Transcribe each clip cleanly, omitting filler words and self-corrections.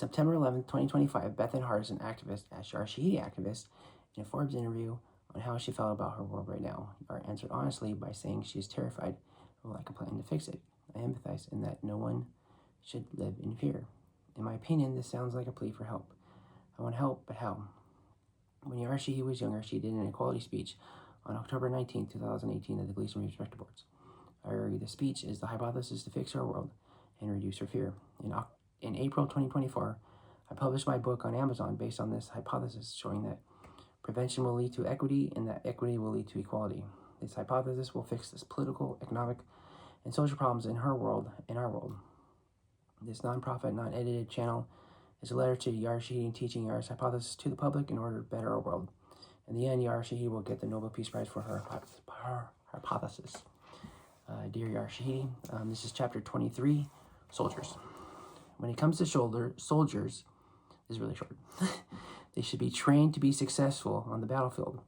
September 11th, 2025, Bethan Hart is an activist, a Shahidi activist, in a Forbes interview on how she felt about her world right now. Yara answered honestly by saying she is terrified and would like a plan to fix it. I empathize in that no one should live in fear. In my opinion, this sounds like a plea for help. I want help, but how? When Yara Shahidi was younger, she did an equality speech on October 19, 2018 at the Gleason Respect Awards. I argue the speech is the hypothesis to fix our world and reduce her fear. In April 2024, I published my book on Amazon based on this hypothesis, showing that prevention will lead to equity and that equity will lead to equality. This hypothesis will fix this political, economic, and social problems in her world and our world. This non-profit, non-edited channel is a letter to Yara Shahidi teaching Yara's hypothesis to the public in order to better our world. In the end, Yara Shahidi will get the Nobel Peace Prize for her hypothesis. Dear Yara Shahidi, this is chapter 23, Soldiers. When it comes to soldiers, this is really short. They should be trained to be successful on the battlefield.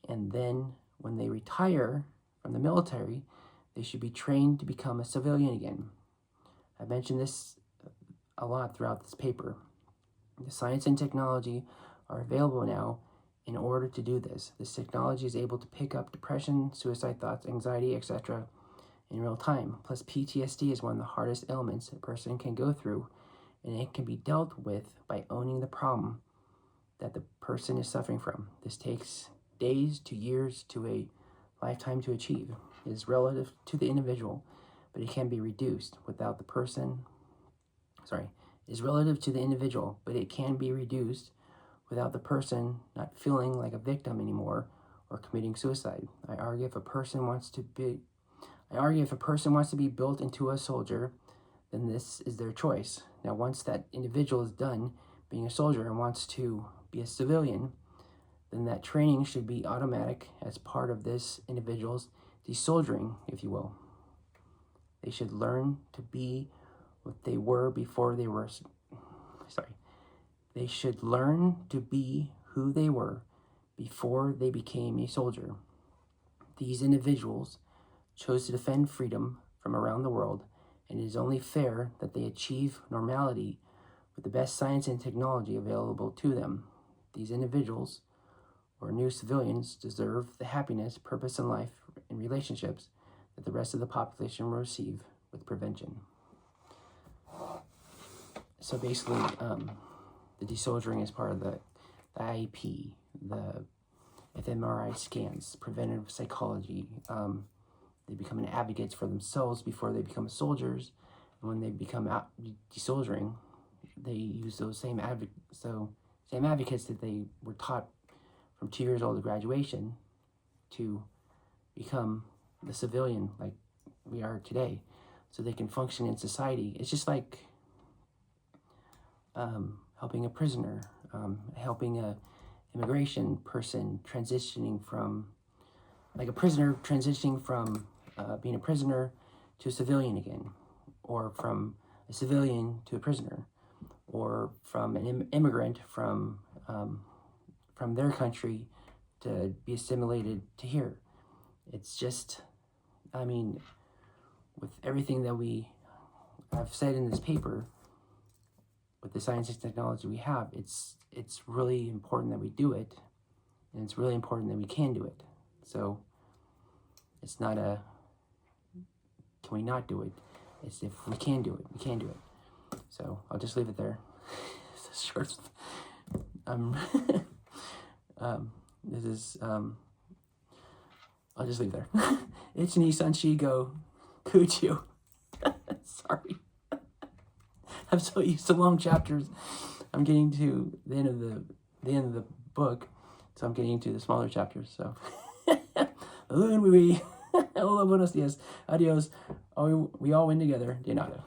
And then when they retire from the military, they should be trained to become a civilian again. I've mentioned this a lot throughout this paper. The science and technology are available now in order to do this. This technology is able to pick up depression, suicide thoughts, anxiety, etc. in real time. Plus, PTSD is one of the hardest ailments a person can go through, and it can be dealt with by owning the problem that the person is suffering from. This takes days to years to a lifetime to achieve. It is relative to the individual, but it can be reduced without the person. It is relative to the individual, but it can be reduced without the person not feeling like a victim anymore or committing suicide. I argue if a person wants to be built into a soldier, then this is their choice. Now, once that individual is done being a soldier and wants to be a civilian, then that training should be automatic as part of this individual's desoldiering, if you will. They should learn to be what they were before they were, They should learn to be who they were before they became a soldier. These individuals chose to defend freedom from around the world, and it is only fair that they achieve normality with the best science and technology available to them. These individuals, or new civilians, deserve the happiness, purpose in life, and relationships that the rest of the population will receive with prevention. So basically, the desoldiering is part of the IEP, the FMRI scans, preventive psychology. They become an advocates for themselves before they become soldiers. And when they become desoldiering, they use those same advocates that they were taught from 2 years old to graduation to become the civilian like we are today, so they can function in society. It's just like helping a prisoner, helping a immigration person transitioning from, like a prisoner transitioning from being a prisoner to a civilian again, or from a civilian to a prisoner, or from an immigrant from their country to be assimilated to here. It's just, I mean, with everything that I've said in this paper, with the science and technology we have, it's really important that we do it, and it's really important that we can do it. So it's not a, can we not do it? It's if we can do it, we can do it. So I'll just leave it there. It's a short, this is, I'll just leave it there. It's Nissan Shigo Kuchu. Sorry. I'm so used to long chapters. I'm getting to the end of the book, so I'm getting to the smaller chapters. So, hola, buenos dias, adios. We all win together. De nada.